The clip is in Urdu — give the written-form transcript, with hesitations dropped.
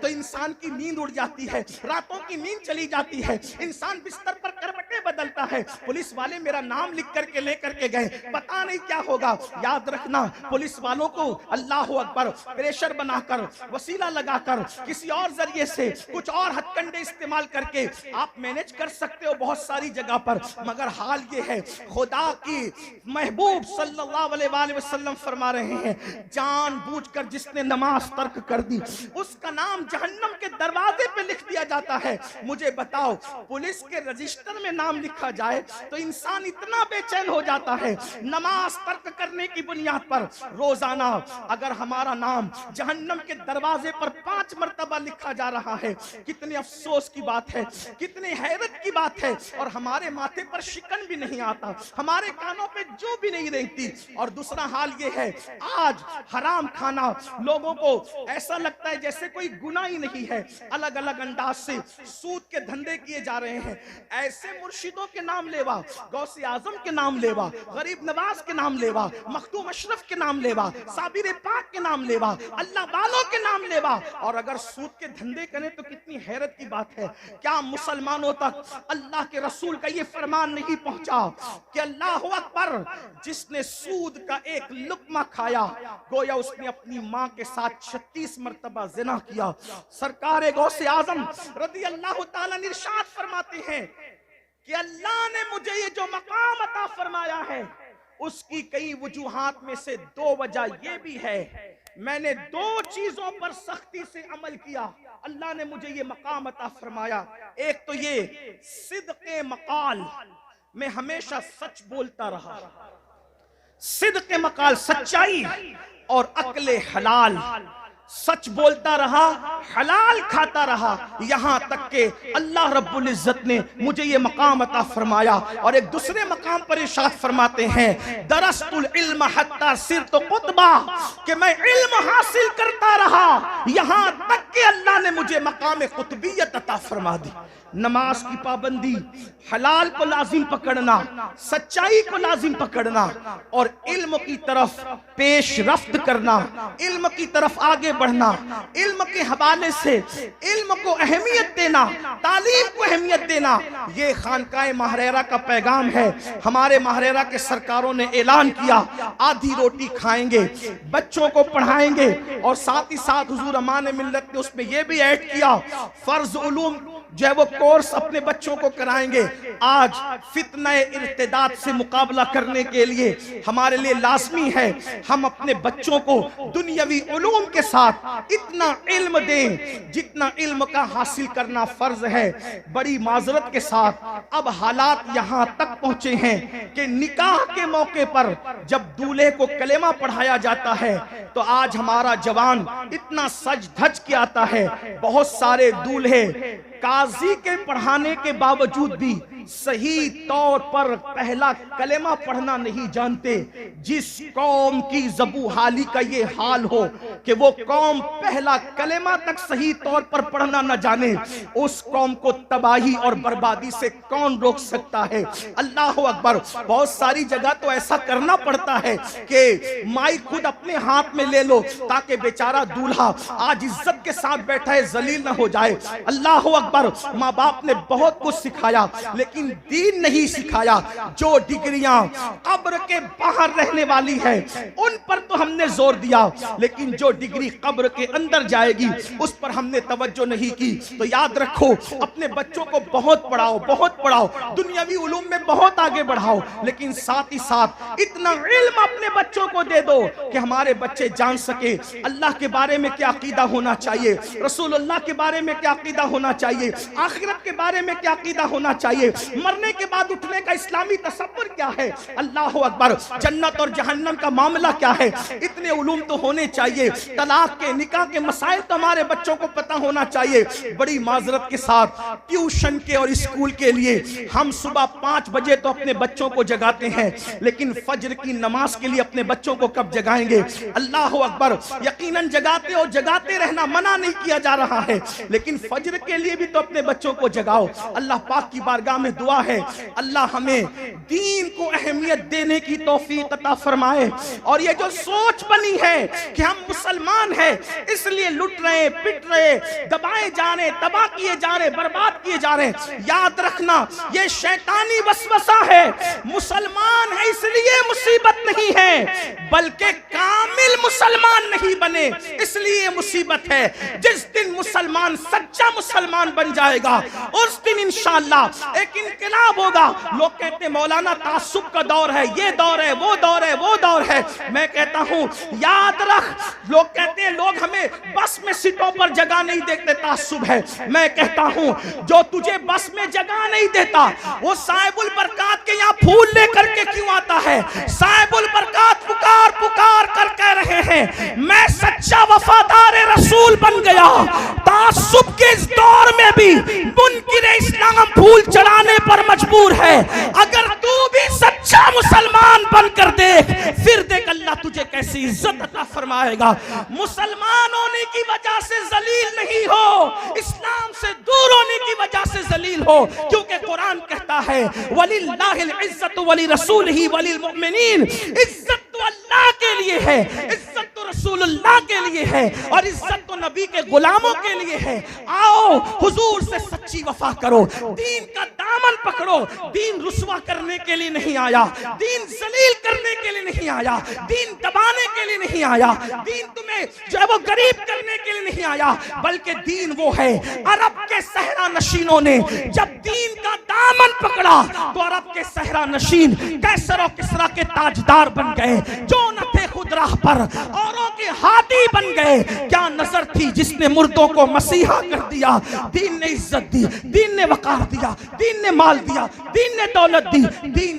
تو انسان کی نیند اڑ جاتی ہے، راتوں کی نیند چلی جاتی ہے، انسان بستر پر کروٹیں بدلتا ہے۔ پولیس والے میرا نام لکھ کر کے لے کر کے گئے، پتہ نہیں کیا ہوگا۔ یاد رکھنا پولیس والوں کو اللہ اکبر پریشر بنا کر، وسیلہ لگا کر، کسی اور ذریعے سے کچھ اور ہتھ کنڈے استعمال کر کے آپ مینج کر سکتے ہو بہت ساری جگہ پر، مگر حال یہ ہے خدا کی محبوب صلی اللہ علیہ وآلہ وسلم فرما رہے ہیں جان بوجھ کر جس نے نماز ترک کر دی اس کا نام جہنم کے دروازے پہ لکھ دیا جاتا ہے۔ مجھے بتاؤ پولیس کے رجسٹر میں نام لکھا جائے تو انسان اتنا بے چین ہو جاتا ہے، نماز ترک کرنے کی بنیاد پر روزانہ اگر ہمارا نام جہنم کے دروازے پر 5 مرتبہ لکھا جا رہا ہے، کتنے افسوس کی بات ہے، کتنے حیرت کی بات ہے، اور ہمارے ماتھے پر شکن بھی نہیں آتا، ہمارے کانوں پہ جو بھی نہیں رہتی۔ اور دوسرا حال یہ ہے آج حرام کھانا لوگوں کو ایسا لگتا ہے جیسے کوئی گناہ ہی نہیں ہے، الگ الگ انداز سے سود کے دھندے کیے جا رہے ہیں۔ ایسے مرشدوں کے نام لیوا، غوث اعظم کے نام لیوا، غریب نواز کے نام لیوا، مخدوم اشرف کے نام لیوا، صابر پاک کے نام لیوا، اللہ والوں کے نام لیوا، اور اگر سود کے دھندے کریں تو کتنی حیرت کی بات ہے۔ کیا مسلمانوں تک اللہ کے رسول کا یہ فرمان نہیں پہنچا کہ اللہ اکبر، جس نے سود کا ایک لقمہ کھایا گویا اس نے اپنی ماں کے ساتھ 36 مرتبہ زنا کیا۔ سرکار غوث اعظم رضی اللہ تعالیٰ نے ارشاد فرماتے ہیں کہ اللہ نے مجھے یہ جو مقام عطا فرمایا ہے اس کی کئی وجوہات میں سے 2 وجہ یہ بھی ہے، میں نے 2 چیزوں پر سختی سے عمل کیا، اللہ نے مجھے یہ مقام عطا فرمایا۔ ایک تو یہ صدق مقال، میں ہمیشہ سچ بولتا رہا، صدق مقال سچائی، اور عقل حلال، سچ بولتا رہا، حلال کھاتا رہا، یہاں تک کہ اللہ رب العزت نے مجھے یہ مقام عطا فرمایا۔ اور ایک دوسرے مقام پر ارشاد فرماتے ہیں درست العلم حتی صرت قطبا، کہ میں علم حاصل کرتا رہا یہاں تک کہ اللہ نے مجھے مقام قطبیت عطا فرما دی۔ نماز کی پابندی، حلال کو لازم پکڑنا، سچائی کو لازم پکڑنا، اور علم کی طرف پیش رفت کرنا، علم کی طرف آگے بڑھنا، علم کے حوالے سے علم کو اہمیت دینا، تعلیم کو اہمیت دینا، یہ خانقاہ ماہریرہ کا پیغام ہے۔ ہمارے ماہریرہ کے سرکاروں نے اعلان کیا آدھی روٹی کھائیں گے، بچوں کو پڑھائیں گے، اور ساتھ ہی ساتھ حضور امان ملت نے اس میں یہ بھی ایڈ کیا فرض علوم جو ہے وہ کورس اپنے بچوں کو کرائیں گے۔ آج فتنہ ارتداد سے مقابلہ کرنے کے لیے ہمارے لیے لازمی ہے ہم اپنے بچوں کو دنیاوی علوم کے ساتھ اتنا علم دیں جتنا علم کا حاصل کرنا فرض ہے۔ بڑی معذرت کے ساتھ اب حالات یہاں تک پہنچے ہیں کہ نکاح کے موقع پر جب دولہے کو کلمہ پڑھایا جاتا ہے تو آج ہمارا جوان اتنا سج دھج کے آتا ہے، بہت سارے دولہے قاضی کے پڑھانے کے باوجود بھی صحیح طور پر پہلا کلمہ پڑھنا نہیں جانتے۔ جس قوم کی زبوں حالی کا یہ حال ہو کہ وہ قوم پہلا کلمہ تک صحیح طور پر پڑھنا نہ جانے، اس قوم کو تباہی اور بربادی سے کون روک سکتا ہے؟ اللہ اکبر۔ بہت ساری جگہ تو ایسا کرنا پڑتا ہے کہ مائی خود اپنے ہاتھ میں لے لو تاکہ بیچارہ دولہا آج عزت کے ساتھ بیٹھا ہے ذلیل نہ ہو جائے۔ اللہ اکبر۔ ماں باپ نے بہت کچھ سکھایا لیکن دین نہیں سکھایا۔ جو ڈگریاں قبر کے باہر رہنے والی ہے ان پر تو ہم نے زور دیا، لیکن جو ڈگری قبر کے اندر جائے گی اس پر ہم نے توجہ نہیں کی۔ تو یاد رکھو اپنے بچوں کو بہت پڑھاؤ، بہت پڑھاؤ، دنیاوی علوم میں بہت آگے بڑھاؤ، لیکن ساتھ ہی ساتھ اتنا علم اپنے بچوں کو دے دو کہ ہمارے بچے جان سکے اللہ کے بارے میں کیا عقیدہ ہونا چاہیے، رسول اللہ کے بارے میں کیا عقیدہ ہونا چاہیے، آخرت کے بارے میں کیا عقیدہ ہونا چاہیے، مرنے کے بعد اٹھنے کا اسلامی تصور کیا ہے، اللہ اکبر، جنت اور جہنم کا معاملہ کیا ہے۔ اتنے علوم تو ہونے چاہیے، طلاق کے، نکاح کے مسائل تو ہمارے بچوں کو پتہ ہونا چاہیے۔ بڑی معذرت کے ساتھ ٹیوشن کے اور اسکول کے لیے ہم صبح 5 بجے تو اپنے بچوں کو جگاتے ہیں، لیکن فجر کی نماز کے لیے اپنے بچوں کو کب جگائیں گے؟ اللہ اکبر۔ یقیناً جگاتے اور جگاتے رہنا منع نہیں کیا جا رہا ہے، لیکن فجر کے لیے بھی تو اپنے بچوں کو جگاؤ۔ اللہ پاک کی بارگاہ میں میں دعا ہے اللہ ہمیں دین کو اہمیت دینے کی توفیق عطا فرمائے، اور یہ جو سوچ بنی ہے کہ ہم مسلمان ہیں اس لیے لٹ رہے پٹ رہے دبائے جا رہے تباہ کیے جا رہے برباد کیے جا رہے، یاد رکھنا یہ شیطانی وسوسہ ہے۔ مسلمان ہے اس لیے مصیبت نہیں ہے، بلکہ کامل مسلمان نہیں بنے اس لیے مصیبت ہے۔ جس دن مسلمان سچا مسلمان بن جائے گا اس دن انشاءاللہ ایک انقلاب ہوگا۔ لوگ کہتے ہیں مولانا تعصب کا دور ہے، یہ دور ہے، وہ دور ہے، وہ دور ہے۔ میں کہتا ہوں یاد رکھ، لوگ کہتے ہیں لوگ ہمیں بس میں سیٹوں پر جگہ نہیں دیتے، تعصب ہے۔ میں کہتا ہوں جو تجھے بس میں جگہ نہیں دیتا وہ صاحب البرکات کے یہاں پھول لے کر کے کیوں آتا ہے؟ صاحب البرکات پکار پکار کر کہہ رہے ہیں میں سچا وفادار رسول بن گیا۔ تعصب کے اس دور میں بھی منکر اسلام پھول چڑھانے پر مجبور ہے۔ اگر تو بھی سچا مسلمان بن کر دیکھ، پھر دیکھ اللہ تجھے کیسی عزت عطا فرمائے گا۔ مسلمان ہونے کی وجہ سے ذلیل نہیں ہو، اسلام سے دور ہونے کی وجہ سے ذلیل ہو، کیونکہ قرآن کہتا ہے وَلِلَّهِ الْعِزَّةُ وَلِرَسُولِهِ وَلِلْمُؤْمِنِينَ، عزت تو اللہ کے لیے ہے، عزت تو رسول اللہ کے لیے ہے، اور عزت تو نبی کے غلاموں کے لیے ہے۔ آؤ حضور سے سچی وفا کرو، دین کا دامن پکڑو۔ دین رسوا کرنے کے لیے نہیں آیا، دین ذلیل کرنے کے لیے نہیں آیا، دین دبانے کے لیے نہیں آیا، دین تمہیں جو ہے وہ غریب کرنے کے لیے نہیں آیا، بلکہ دین وہ ہے۔ عرب کے صحرا نشینوں نے جب دین کا دامن پکڑا تو عرب کے صحرا نشین کیسر و کسرا کے تاجدار بن گئے، جو نہ تھے خود راہ پر اوروں کے ہادی بن گئے۔ کیا نظر تھی جس نے مردوں کو مسیحا کر دیا؟ دین نے عزت دی، دین نے وقار دیا، دین نے مال دیا، دین نے دولت دی، دین